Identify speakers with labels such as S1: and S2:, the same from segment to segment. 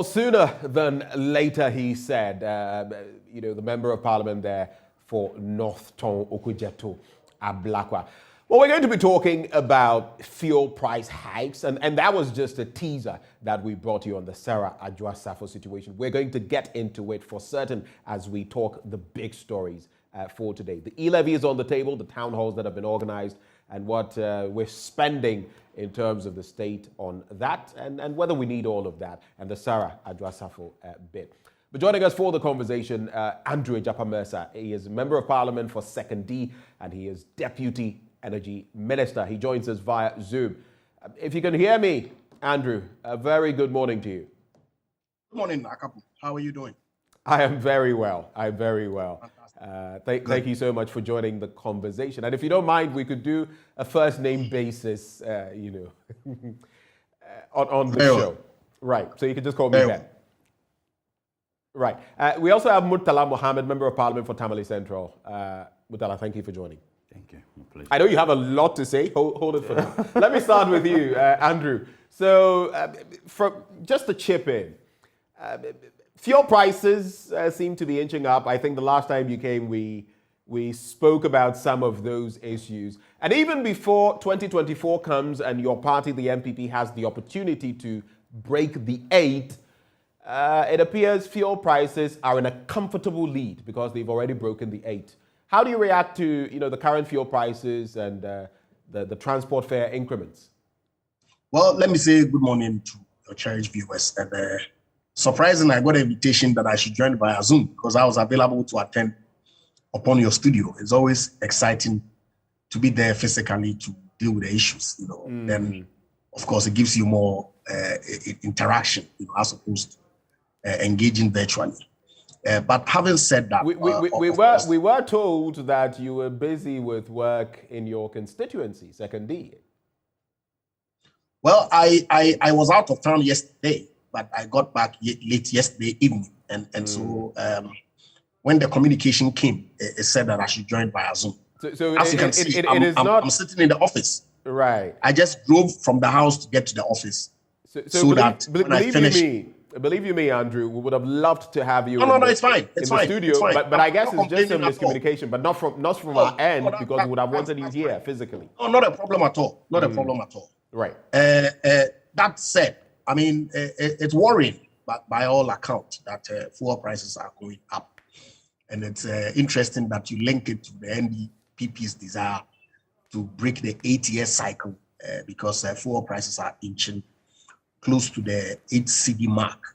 S1: Well, sooner than later, he said, the member of parliament there for North Ton Okujeto Ablakwa. Well, we're going to be talking about fuel price hikes, and that was just a teaser that we brought you on the Sarah Adwoa-Safo situation. We're going to get into it for certain as we talk the big stories for today. The e-levy is on the table, the town halls that have been organized, and what we're spending in terms of the state on that, and whether we need all of that, and the Sarah Adwoa-Safo bit. But joining us for the conversation, Andrew EGYAPA MERCER. He is a member of parliament for 2nd D, and he is Deputy Energy Minister. He joins us via Zoom. If you can hear me, Andrew, a very good morning to you.
S2: Good morning, Akapu. How are you doing?
S1: I am very well. I'm very well. Thank you so much for joining the conversation. And if you don't mind, we could do a first name basis, on the show. Right. So you can just call me Ben. Right. We also have Murtala Mohammed, Member of Parliament for Tamale Central. Murtala, thank you for joining.
S3: Thank you. My pleasure.
S1: I know you have a lot to say. Hold it for now. Let me start with you, Andrew. So, just to chip in, fuel prices seem to be inching up. I think the last time you came, we spoke about some of those issues. And even before 2024 comes and your party, the MPP, has the opportunity to break the 8, it appears fuel prices are in a comfortable lead because they've already broken the 8. How do you react to the current fuel prices and the transport fare increments?
S2: Well, let me say good morning to your cherished viewers. And surprisingly, I got an invitation that I should join via Zoom because I was available to attend upon your studio. It's always exciting to be there physically to deal with the issues. Then, of course, it gives you more interaction, as opposed to engaging virtually. But having said that,
S1: we were told that you were busy with work in your constituency, 2nd D.
S2: Well, I was out of town yesterday, but I got back late yesterday evening, and so when the communication came, it said that I should join via Zoom.
S1: So
S2: as you can see, I'm sitting in the office.
S1: Right.
S2: I just drove from the house to get to the office,
S1: Believe you me, Andrew, we would have loved to have you
S2: it's fine.
S1: In the studio, but I guess it's just a miscommunication, but not from our end, because we would have wanted you here physically.
S2: No, not a problem at all. Not a problem at all.
S1: Right.
S2: That said, I mean, it's worrying, but by all accounts, that fuel prices are going up. And it's interesting that you link it to the NDPP's desire to break the 8-year cycle because fuel prices are inching close to the 8 CD mark.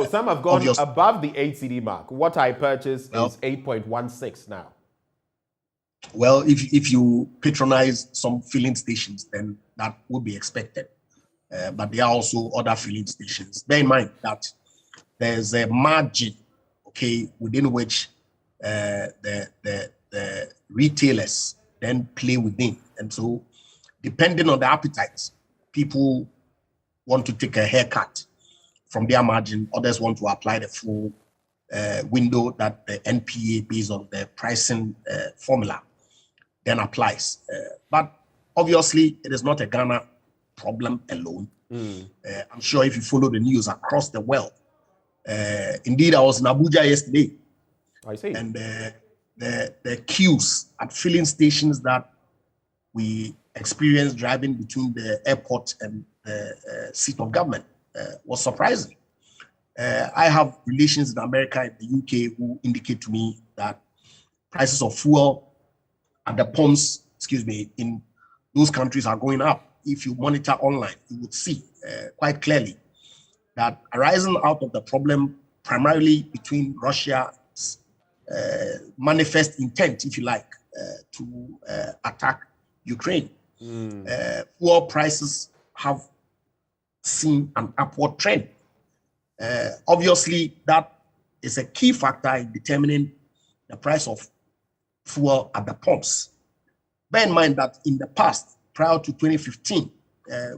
S1: Some have gone above the 8 CD mark. What I purchased is 8.16 now.
S2: Well, if you patronize some filling stations, then that would be expected. But there are also other filling stations. Bear in mind that there's a margin, within which the retailers then play within. And so, depending on the appetites, people want to take a haircut from their margin. Others want to apply the full window that the NPA, based on the pricing formula, then applies. But obviously, it is not a Ghana problem alone. I'm sure if you follow the news across the world, indeed, I was in Abuja yesterday.
S1: I see.
S2: And the queues at filling stations that we experienced driving between the airport and the seat of government was surprising. I have relations in America and the UK who indicate to me that prices of fuel at the pumps, in those countries are going up. If you monitor online, you would see quite clearly that arising out of the problem primarily between Russia's manifest intent, if you like, to attack Ukraine. Fuel prices have seen an upward trend. Obviously, that is a key factor in determining the price of fuel at the pumps. Bear in mind that in the past, prior to 2015,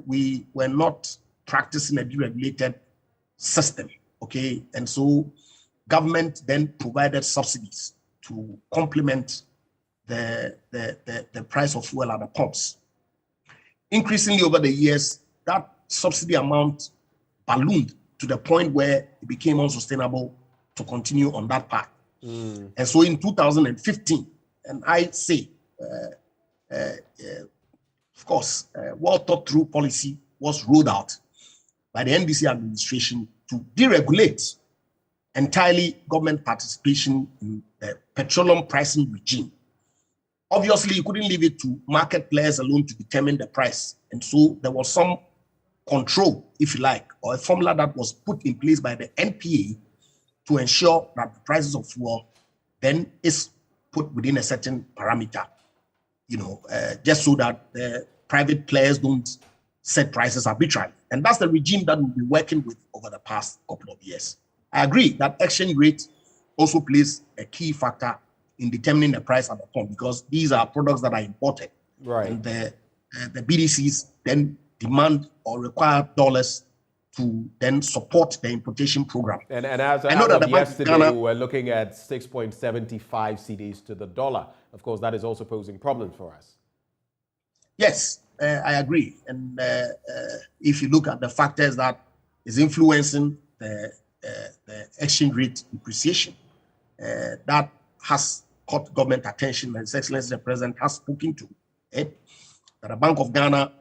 S2: we were not practicing a deregulated system, And so government then provided subsidies to complement the price of fuel at the pumps. Increasingly over the years, that subsidy amount ballooned to the point where it became unsustainable to continue on that path. And so in 2015, and I say, of course, well thought through policy was rolled out by the NDC administration to deregulate entirely government participation in the petroleum pricing regime. Obviously, you couldn't leave it to market players alone to determine the price. And so there was some control, if you like, or a formula that was put in place by the NPA to ensure that the prices of fuel then is put within a certain parameter, just so that the private players don't set prices arbitrarily. And that's the regime that we'll be working with over the past couple of years. I agree that exchange rate also plays a key factor in determining the price at the pump, because these are products that are imported.
S1: Right.
S2: And the BDCs then demand or require dollars to then support the importation program.
S1: And as of yesterday, we were looking at 6.75 cedis to the dollar. Of course, that is also posing problems for us.
S2: Yes, I agree. And if you look at the factors that is influencing the exchange rate depreciation, that has caught government attention, and His Excellency the President has spoken to it, that the Bank of Ghana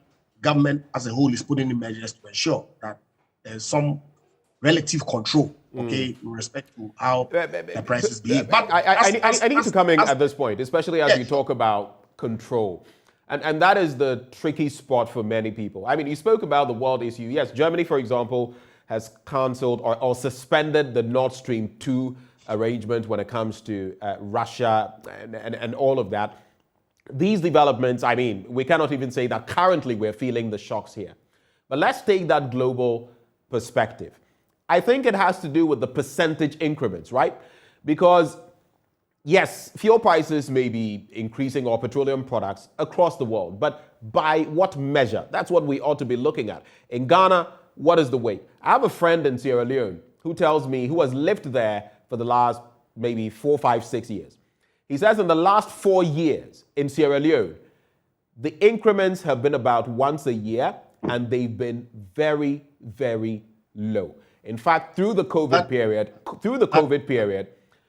S2: government as a whole is putting in measures to ensure that there's some relative control, with respect to how the prices behave. But
S1: I need to come in at this point, especially as you talk about control. And that is the tricky spot for many people. I mean, you spoke about the world issue. Yes, Germany, for example, has cancelled or suspended the Nord Stream 2 arrangement when it comes to Russia and all of that. These developments, I mean, we cannot even say that currently we're feeling the shocks here. But let's take that global perspective. I think it has to do with the percentage increments, right? Because yes, fuel prices may be increasing, or petroleum products across the world, but by what measure? That's what we ought to be looking at. In Ghana, what is the weight? I have a friend in Sierra Leone who tells me, who has lived there for the last maybe 4, 5, 6 years. He says in the last 4 years in Sierra Leone, the increments have been about once a year, and they've been very, very low. In fact, through the COVID period,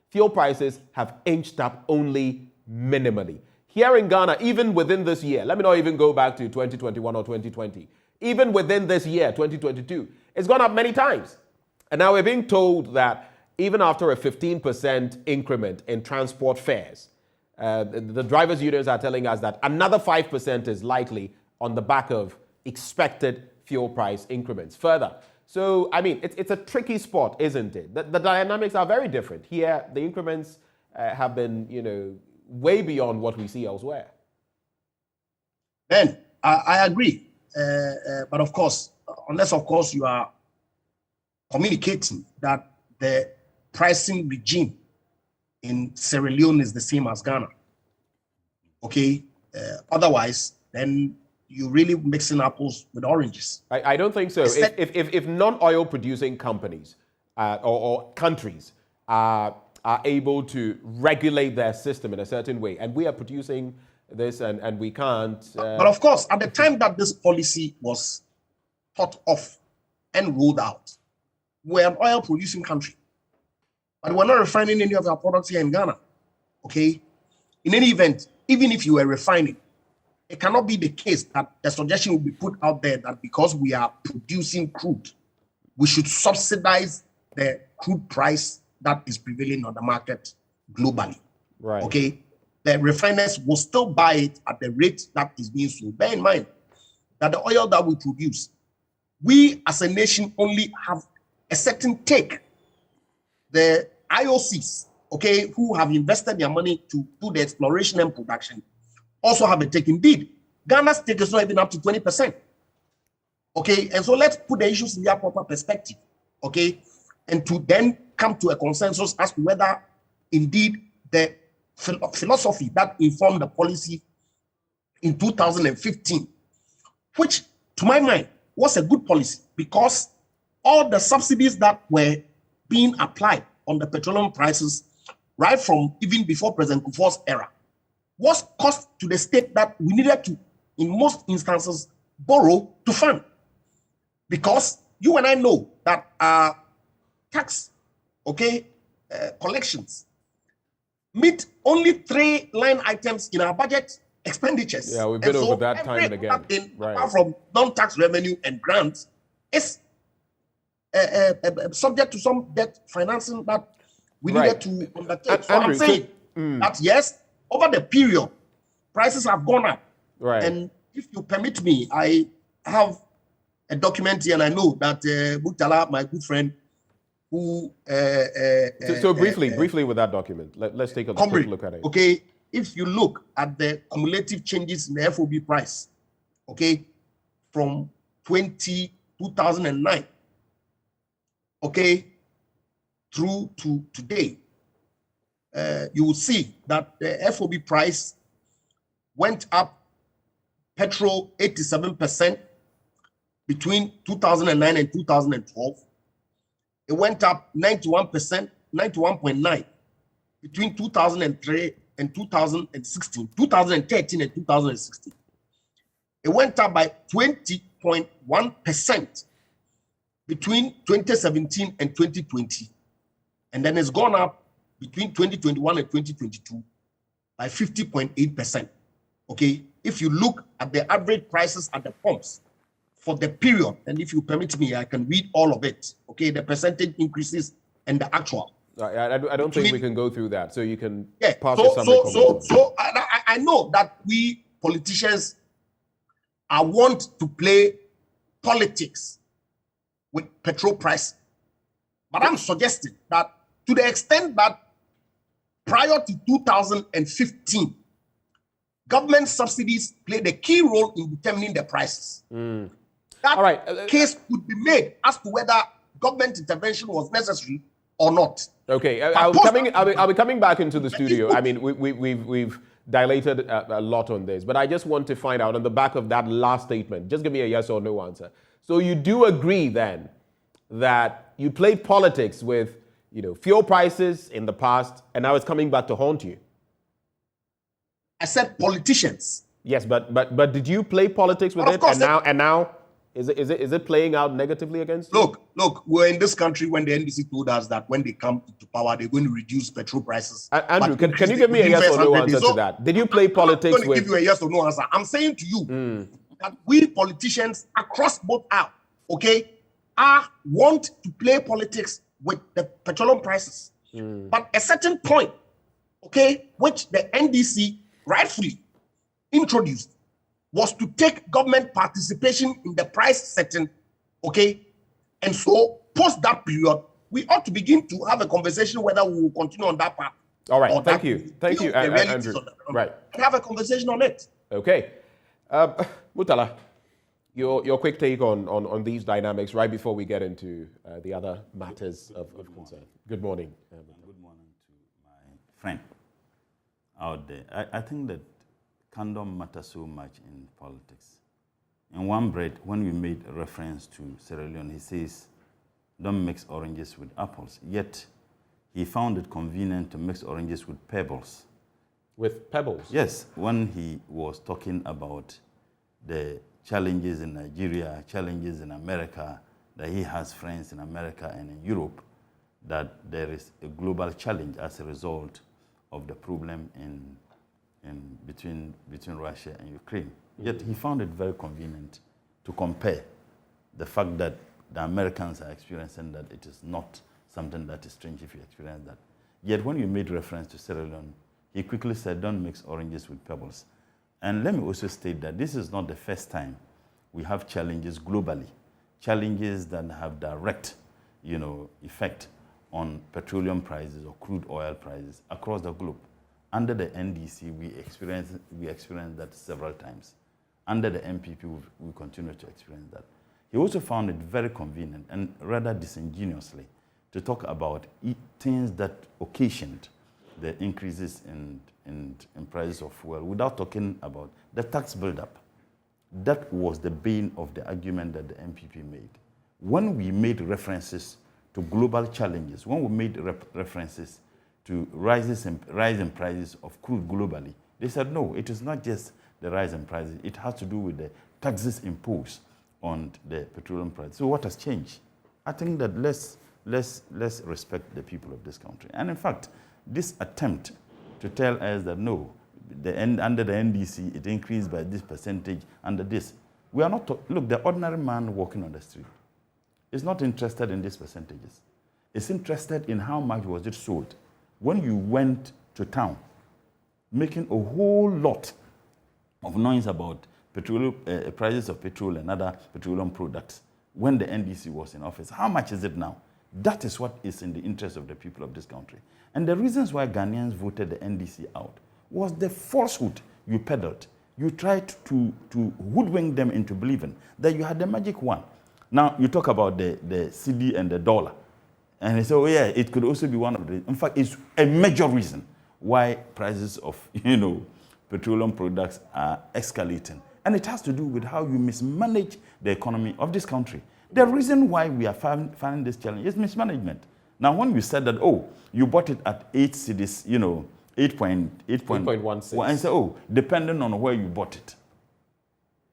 S1: fuel prices have inched up only minimally. Here in Ghana, even within this year, let me not even go back to 2021 or 2020, even within this year, 2022, it's gone up many times. And now we're being told that even after a 15% increment in transport fares, the drivers' unions are telling us that another 5% is likely on the back of expected fuel price increments further. So, I mean, it's a tricky spot, isn't it? The dynamics are very different. Here, the increments have been, way beyond what we see elsewhere.
S2: Ben, I agree. But of course, unless, of course, you are communicating that the pricing regime in Sierra Leone is the same as Ghana. Okay? Otherwise, then you're really mixing apples with oranges.
S1: I don't think so. If non-oil producing companies or countries are able to regulate their system in a certain way, and we are producing this and we can't...
S2: But of course, at the time that this policy was thought of and rolled out, we're an oil producing country. But we're not refining any of our products here in Ghana, okay? In any event, even if you were refining, it cannot be the case that the suggestion will be put out there that because we are producing crude, we should subsidize the crude price that is prevailing on the market globally,
S1: right?
S2: Okay? The refiners will still buy it at the rate that is being sold. Bear in mind that the oil that we produce, we as a nation only have a certain take. The IOCs, okay, who have invested their money to do the exploration and production, also have a take. Indeed, Ghana's take is not even up to 20%. Okay, and so let's put the issues in their proper perspective, okay, and to then come to a consensus as to whether indeed the philosophy that informed the policy in 2015, which to my mind was a good policy, because all the subsidies that were being applied on the petroleum prices right from even before President Kufuor's era was cost to the state that we needed to, in most instances, borrow to fund. Because you and I know that tax, collections meet only 3 line items in our budget expenditures.
S1: Yeah, we've been over that time and again.
S2: Right. Apart from non-tax revenue and grants, is subject to some debt financing that we needed to undertake. So Andrew, I'm saying that yes, over the period, prices have gone up.
S1: Right.
S2: And if you permit me, I have a document here, and I know that Murtala, my good friend, who
S1: so briefly with that document, let's take a quick look at it.
S2: Okay, if you look at the cumulative changes in the FOB price, okay, from 2009, okay, through to today, you will see that the FOB price went up, petrol 87% between 2009 and 2012. It went up 91%, 91.9 between 2003 and 2016, 2013 and 2016. It went up by 20.1% between 2017 and 2020. And then it's gone up between 2021 and 2022 by 50.8%. Okay, if you look at the average prices at the pumps for the period, and if you permit me, I can read all of it. Okay, the percentage increases and the actual.
S1: I don't think we can go through that. So you can pass
S2: So I know that we politicians want to play politics with petrol price, but I'm suggesting that to the extent that prior to 2015, government subsidies played a key role in determining the prices. That case could be made as to whether government intervention was necessary or not.
S1: Okay, I'll be coming back into the studio. I mean, we've dilated a lot on this, but I just want to find out on the back of that last statement. Just give me a yes or no answer. So you do agree then that you played politics with, fuel prices in the past, and now it's coming back to haunt you?
S2: I said politicians.
S1: Yes, but did you play politics with it? And now is it playing out negatively against you?
S2: Look, we're in this country when the NDC told us that when they come to power, they're going to reduce petrol prices.
S1: Andrew, can you give me a yes or no answer to that? Did you play politics with...
S2: I'm going to give you a yes or no answer. I'm saying to you that we politicians across both aisles, want to play politics with the petroleum prices. But a certain point, which the NDC rightfully introduced, was to take government participation in the price setting, and so post that period, we ought to begin to have a conversation whether we will continue on that path.
S1: All right, thank you, Andrew. Right,
S2: and have a conversation on it.
S1: Okay, Murtala, your quick take on these dynamics right before we get into the other matters of concern. Good morning.
S3: Good morning to my friend out there. I think that condom matters so much in politics. In one breath, when we made a reference to Sierra Leone, he says, don't mix oranges with apples. Yet, he found it convenient to mix oranges with pebbles.
S1: With pebbles?
S3: Yes, when he was talking about the challenges in Nigeria, challenges in America, that he has friends in America and in Europe, that there is a global challenge as a result of the problem between Russia and Ukraine. Yet he found it very convenient to compare the fact that the Americans are experiencing that it is not something that is strange if you experience that. Yet when you made reference to Sierra Leone, he quickly said, don't mix oranges with pebbles. And let me also state that this is not the first time we have challenges globally, challenges that have direct, effect on petroleum prices or crude oil prices across the globe. Under the NDC, we experienced that several times. Under the MPP, we continue to experience that. He also found it very convenient and rather disingenuously to talk about things that occasioned the increases in prices of fuel without talking about the tax buildup. That was the bane of the argument that the MPP made. When we made references to global challenges, when we made references to rise in prices of crude globally, they said, no, it is not just the rise in prices. It has to do with the taxes imposed on the petroleum price. So what has changed? I think that let's respect the people of this country. And in fact, this attempt to tell us that no, under the NDC, it increased by this percentage under this. We are not, look, the ordinary man walking on the street is not interested in these percentages. It's interested in how much was it sold. When you went to town, making a whole lot of noise about petroleum, prices of petrol and other petroleum products when the NDC was in office. How much is it now? That is what is in the interest of the people of this country. And the reasons why Ghanaians voted the NDC out was the falsehood you peddled. You tried to hoodwink them into believing that you had the magic one. Now, you talk about the CD and the dollar. And they say, oh yeah, it could also be one of the, in fact, it's a major reason why prices of, petroleum products are escalating. And it has to do with how you mismanage the economy of this country. The reason why we are finding this challenge is mismanagement. Now, when you said that, oh, you bought it at 8 cities, 8.16. And say, oh, depending on where you bought it.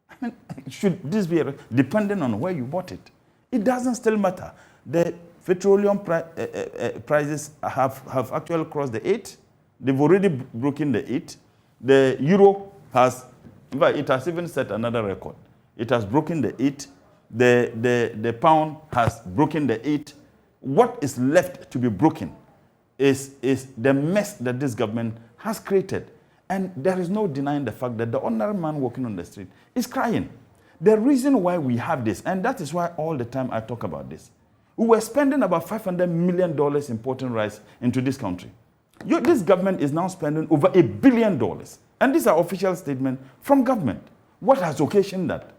S3: I mean, should this be depending on where you bought it? It doesn't still matter. The petroleum prices have actually crossed the 8. They've already broken the 8. The euro has, in fact, it has even set another record. It has broken the 8. The pound has broken the 8. What is left to be broken is the mess that this government has created. And there is no denying the fact that the ordinary man walking on the street is crying. The reason why we have this, and that is why all the time I talk about this, we were spending about $500 million importing rice into this country. This government is now spending over $1 billion. And these are official statements from government. What has occasioned that?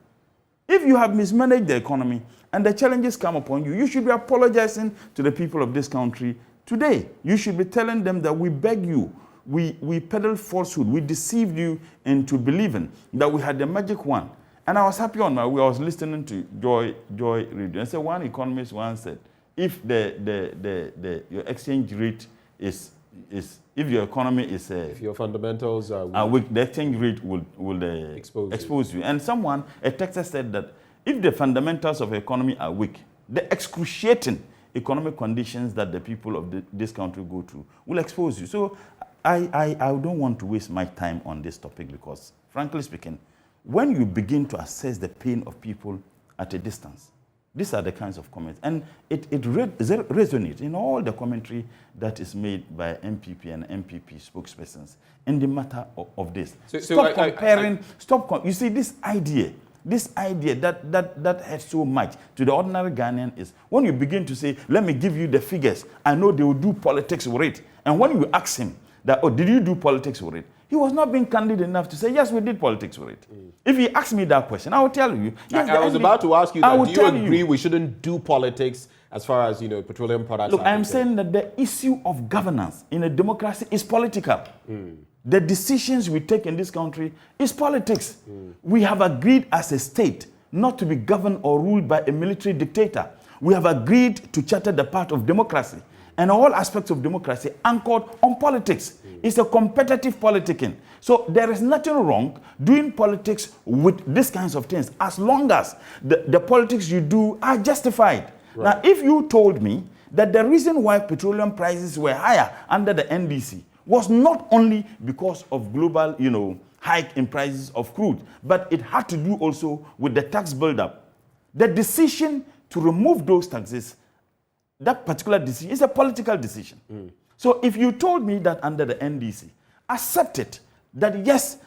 S3: If you have mismanaged the economy and the challenges come upon you, you should be apologizing to the people of this country today. You should be telling them that we beg you, we peddled falsehood, we deceived you into believing that we had the magic one. And I was happy on my way. I was listening to Joy Radio. And so one economist once said, if your exchange rate is if your economy is if
S1: your fundamentals are
S3: weak, the exchange rate will expose you. And a texter said that if the fundamentals of the economy are weak, the excruciating economic conditions that the people of this country go through will expose you. So I don't want to waste my time on this topic because, frankly speaking, when you begin to assess the pain of people at a distance, these are the kinds of comments. And it resonates in all the commentary that is made by MPP and MPP spokespersons in the matter of this. Stop comparing. You see, this idea that has so much to the ordinary Ghanaian is when you begin to say, let me give you the figures, I know they will do politics with it. And when you ask him that, oh, did you do politics with it? He was not being candid enough to say, yes, we did politics with it. If he asked me that question, I will tell you. Yes,
S1: I was about to ask you that. Do you agree we shouldn't do politics as far as, petroleum products?
S3: Look, I'm saying that the issue of governance in a democracy is political. The decisions we take in this country is politics. We have agreed as a state not to be governed or ruled by a military dictator. We have agreed to charter the path of democracy. And all aspects of democracy anchored on politics. It's a competitive politicking. So there is nothing wrong doing politics with these kinds of things as long as the politics you do are justified. Right. Now, if you told me that the reason why petroleum prices were higher under the NDC was not only because of global, hike in prices of crude, but it had to do also with the tax buildup. The decision to remove those taxes, that particular decision is a political decision. So if you told me that under the NDC, accept it, that yes,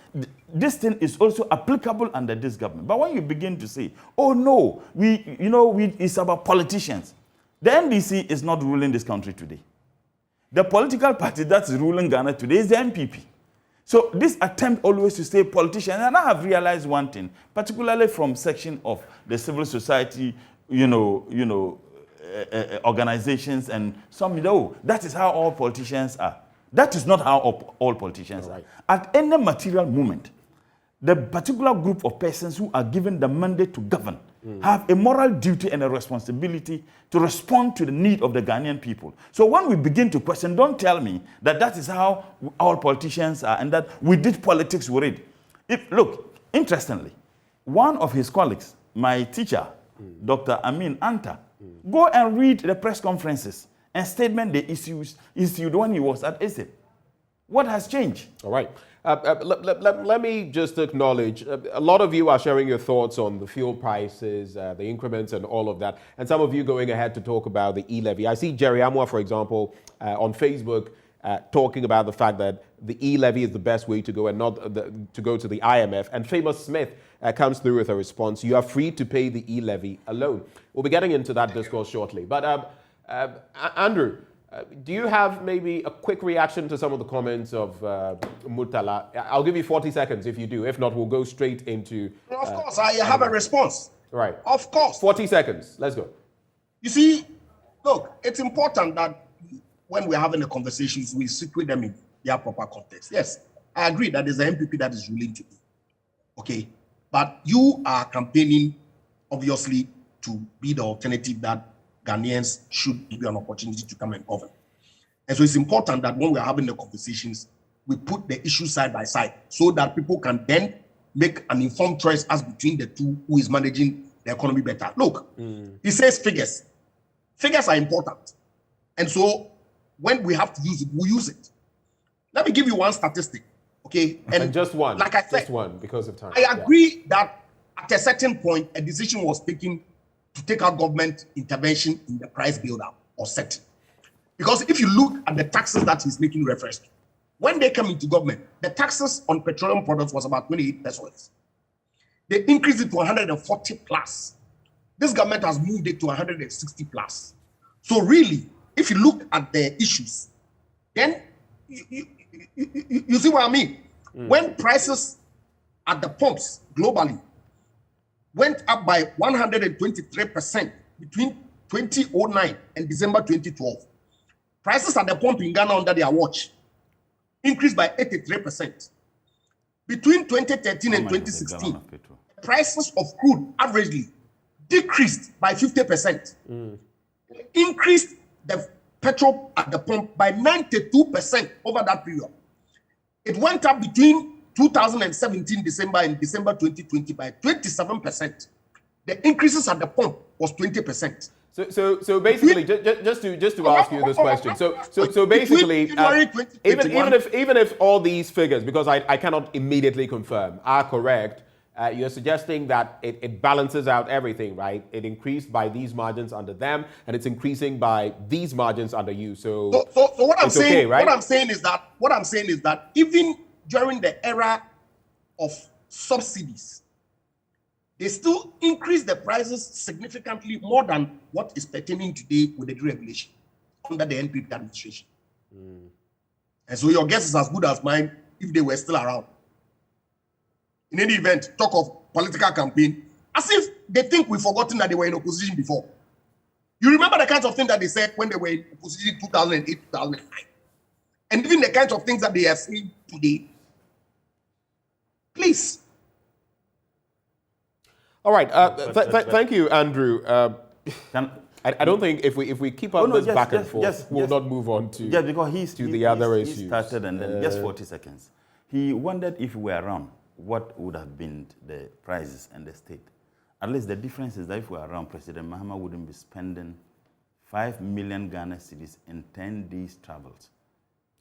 S3: this thing is also applicable under this government. But when you begin to say, oh no, it's about politicians. The NDC is not ruling this country today. The political party that's ruling Ghana today is the MPP. So this attempt always to say politicians, and I have realized one thing, particularly from section of the civil society, organizations and some, that is how all politicians are. That is not how all politicians are. At any material moment, the particular group of persons who are given the mandate to govern have a moral duty and a responsibility to respond to the need of the Ghanaian people. So when we begin to question, don't tell me that is how all politicians are and that we did politics with it. Look, interestingly, one of his colleagues my teacher, Dr. Amin Anta, go and read the press conferences and statement the issued when he was at ASIP. What has changed?
S1: All right. Let me just acknowledge, a lot of you are sharing your thoughts on the fuel prices, the increments and all of that. And some of you going ahead to talk about the e-levy. I see Jerry Amwa, for example, on Facebook talking about the fact that the e-levy is the best way to go and not to go to the IMF. And Famous Smith comes through with a response. You are free to pay the e-levy alone. We'll be getting into that discourse shortly. But Andrew, do you have maybe a quick reaction to some of the comments of Murtala? I'll give you 40 seconds if you do. If not, we'll go straight into...
S2: Of course, I have a response.
S1: Right.
S2: Of course.
S1: 40 seconds. Let's go.
S2: You see, look, it's important that when we're having the conversations, we situate them in their proper context. Yes, I agree that there's an MPP that is ruling today. Okay. But you are campaigning, obviously, to be the alternative that Ghanaians should give you an opportunity to come and govern. And so it's important that when we're having the conversations, we put the issues side by side so that people can then make an informed choice as between the two who is managing the economy better. Look, he says figures. Figures are important. And so when we have to use it, we use it. Let me give you one statistic, okay?
S1: And just one.
S2: Like I said,
S1: just one because of time.
S2: I agree that at a certain point, a decision was taken to take out government intervention in the price build-up or setting. Because if you look at the taxes that he's making reference to, when they came into government, the taxes on petroleum products was about 28 pesos. They increased it to 140 plus. This government has moved it to 160 plus. So really, if you look at the issues, then you see what I mean? When prices at the pumps globally went up by 123% between 2009 and December 2012. Prices at the pump in Ghana under their watch increased by 83%. Between 2013 and 2016, prices of crude averagely decreased by 50%. Increased the petrol at the pump by 92% over that period. It went up between 2017 December and December 2020 by 27%. The increases at the pump was 20%.
S1: So basically, just to ask you this question. So basically, even if all these figures, because I cannot immediately confirm, are correct, you're suggesting that it balances out everything, right? It increased by these margins under them, and it's increasing by these margins under you. So
S2: what I'm saying,
S1: okay, right?
S2: what I'm saying is that even during the era of subsidies, they still increase the prices significantly more than what is pertaining today with the deregulation under the NPP administration. And so your guess is as good as mine if they were still around. In any event, talk of political campaign, as if they think we've forgotten that they were in opposition before. You remember the kinds of things that they said when they were in opposition in 2008, 2009. And even the kinds of things that they are saying today. Please.
S1: All right. Thank you, Andrew. I don't think if we keep up this back and forth, we'll not move on to
S3: because
S1: the other issues.
S3: He started and then just 40 seconds. He wondered if we were around, what would have been the prices and the state. At least the difference is that if we were around, President Mahama wouldn't be spending 5 million Ghana cedis in 10 days travels.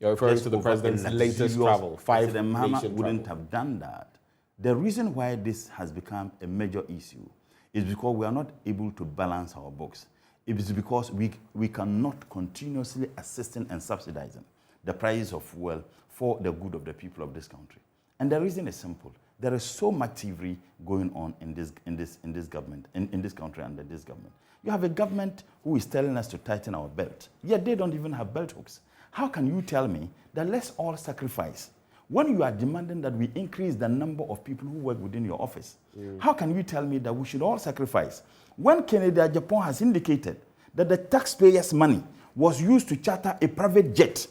S1: You're referring to the president's latest travel, 5
S3: President Mahama wouldn't
S1: travel.
S3: have done that. The reason why this has become a major issue is because we are not able to balance our books. It is because we cannot continuously assisting and subsidizing the prices of fuel for the good of the people of this country. And the reason is simple. There is so much thievery going on in this government, in this country under this government. You have a government who is telling us to tighten our belt, yet they don't even have belt hooks. How can you tell me that let's all sacrifice when you are demanding that we increase the number of people who work within your office? How can you tell me that we should all sacrifice when Canada, Japan has indicated that the taxpayers' money was used to charter a private jet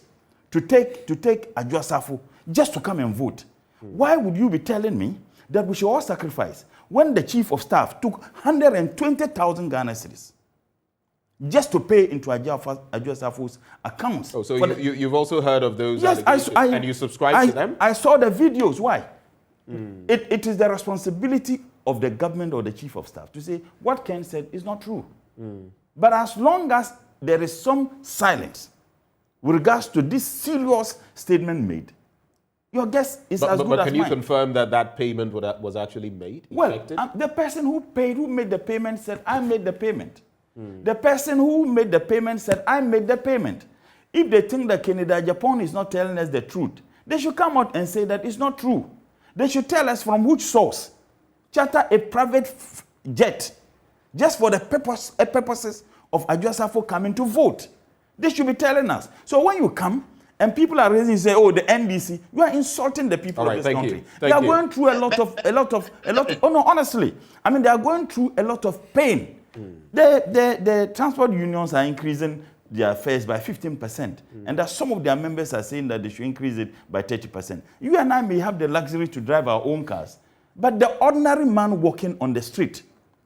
S3: to take Adjwasafu just to come and vote? Why would you be telling me that we should all sacrifice when the chief of staff took 120,000 Ghana cedis just to pay into Adjwasafu's accounts?
S1: Oh, so you've also heard of those
S3: yes,
S1: allegations, and you subscribe to them?
S3: I saw the videos. Why? It is the responsibility of the government or the chief of staff to say what Ken said is not true. But as long as there is some silence with regards to this serious statement made, your guess is as good as mine.
S1: But can you confirm that that payment was actually made?
S3: Well, the person who made the payment said, I made the payment. The person who made the payment said, I made the payment. If they think that Canada, Japan is not telling us the truth, they should come out and say that it's not true. They should tell us from which source. Charter a private jet just for the purposes of Adjusafo coming to vote. They should be telling us. So when you come and people are raising, say, oh, the NDC, you are insulting the people of this country. They are going through a lot of, oh no, honestly, I mean, they are going through a lot of pain. The transport unions are increasing their fares by 15%. And that some of their members are saying that they should increase it by 30%. You and I may have the luxury to drive our own cars, but the ordinary man walking on the street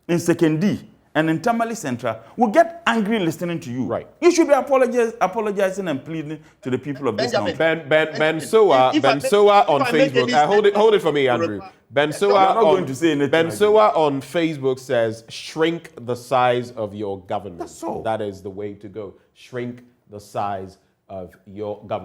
S3: in Second D and in Tamale Central will get angry listening to you.
S1: Right.
S3: You should be apologizing and pleading to the people of this country.
S1: Ben Soa on Facebook. Hold it for me, Andrew. Ben Soa on Facebook says, shrink the size of your government.
S3: That's all.
S1: That is the way to go. Shrink the size of your government.